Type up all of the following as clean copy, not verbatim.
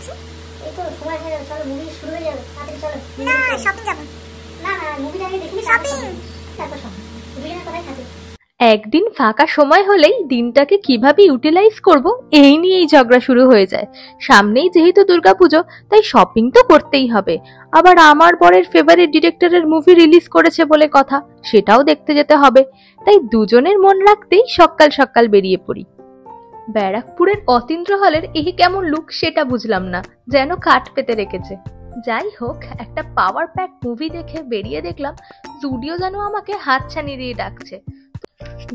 যাচ্ছি? এই তো সময় হয়ে যাবে, চলো মুভি শুরু হয়ে যাবে, তাড়াতাড়ি চলো। না শপিং যাব। না না মুভি আগে দেখিনি, শপিং তারপর শপিং। দুজনে কোথায় থাকে? একদিন ফাঁকা সময় হলেই দিনটাকে কিভাবে ইউটিলাইজ করব এই নিয়েই ঝগড়া শুরু হয়ে যায়। সামনেই যেহেতু দুর্গাপুজো, তাই শপিং তো করতেই হবে। আবার আমার বরের ফেভারিট ডিরেক্টরের মুভি রিলিজ করেছে বলে কথা, সেটাও দেখতে যেতে হবে। তাই দুজনের মন রাখতেই সকাল সকাল বেরিয়ে পড়ি। ব্যারাকপুরের অতীন্দ্র হলের এই কেমন লুক সেটা বুঝলাম না, যেন কাঠ পেতে রেখেছে। যাই হোক, একটা পাওয়ার প্যাক মুভি দেখে বেরিয়ে দেখলাম জুডিও যেন আমাকে হাতছানি দিয়ে ডাকছে।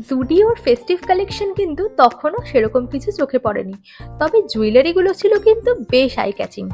জুডিওর ফেস্টিভ কালেকশন কিন্তু তখনও সেরকম কিছু চোখে পড়েনি, তবে জুয়েলারিগুলো ছিল কিন্তু বেশ আই ক্যাচিং।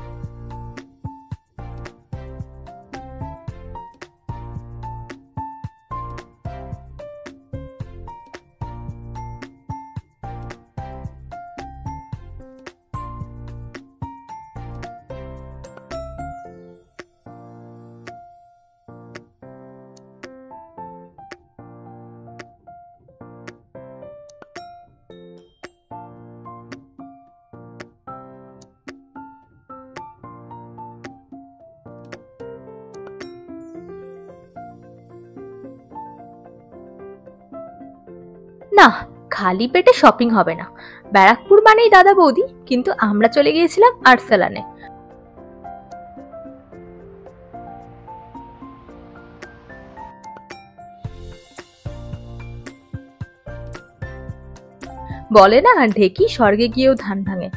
না, খালি পেটে শপিং হবে না। ব্যারাকপুর মানেই দাদা বৌদি, কিন্তু আমরা চলে গিয়েছিলাম আর্সালানে। বলে না, ঢেকি স্বর্গে গিয়েও ধান ভাঙে।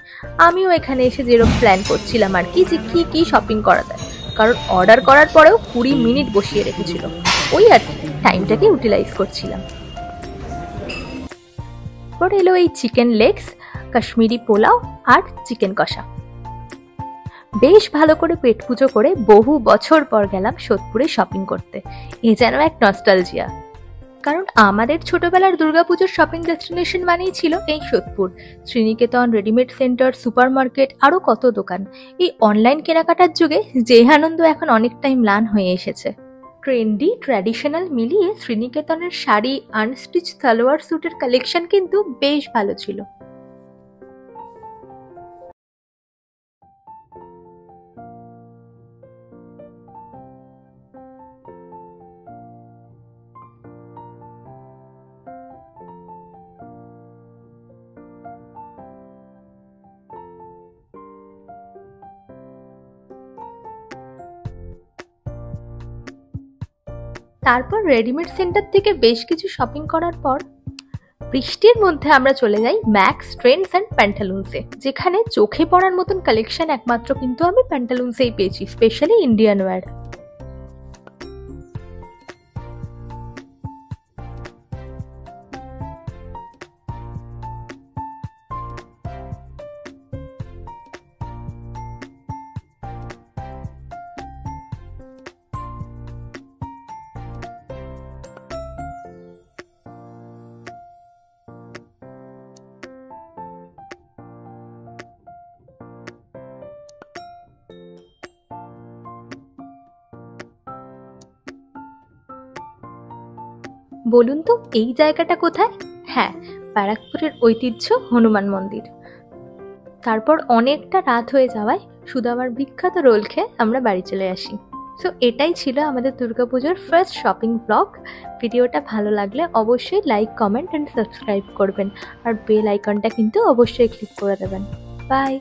আমিও এখানে এসে যেরকম প্ল্যান করছিলাম আর কি, যে কি কি শপিং করা যায়, কারণ অর্ডার করার পরেও 20 মিনিট বসিয়ে রেখেছিল। ওই আর কি, টাইমটাকে ইউটিলাইজ করছিলাম। পরে এলো এই চিকেন লেগস, কাশ্মীরি পোলাও আর চিকেন কষা। বেশ ভালো করে পেট পুজো করে বহু বছর পর গেলাম সোদপুরে শপিং করতে। এ যেন এক নস্টালজিয়া, কারণ আমাদের ছোটবেলার দুর্গাপুজোর শপিং ডেস্টিনেশন মানেই ছিল এই Sodepur. Sriniketan, readymade centre, super market, আরো কত দোকান। এই অনলাইন কেনাকাটার যুগে যে আনন্দ এখন অনেকটাই ম্লান হয়ে এসেছে। ট্রেন্ডি ট্র্যাডিশনাল মিলিয়ে শ্রীনিকেতনের শাড়ি, আনস্টিচ সালোয়ার স্যুটের কালেকশন কিন্তু বেশ ভালো ছিল। তারপর রেডিমেড সেন্টার থেকে বেশ কিছু শপিং করার পর বৃষ্টির মধ্যে আমরা চলে যাই ম্যাক্স ট্রেন্ডস অ্যান্ড প্যান্টালুন্সে, যেখানে চোখে পড়ার মতন কালেকশন একমাত্র কিন্তু আমি প্যান্টালুন্সেই পেয়েছি, স্পেশালি ইন্ডিয়ান ওয়্যার। বলুন তো এই জায়গাটা কোথায়? হ্যাঁ, ব্যারাকপুরের ঐতিহ্য হনুমান মন্দির। তারপর অনেকটা রাত হয়ে যাওয়ায় সুদামার বিখ্যাত রোল খেয়ে আমরা বাড়ি চলে আসি। সো এটাই ছিল আমাদের দুর্গাপুজোর ফার্স্ট শপিং ব্লগ। ভিডিওটা ভালো লাগলে অবশ্যই লাইক, কমেন্ট অ্যান্ড সাবস্ক্রাইব করবেন, আর বেল আইকনটা কিন্তু অবশ্যই ক্লিক করে দেবেন। বাই।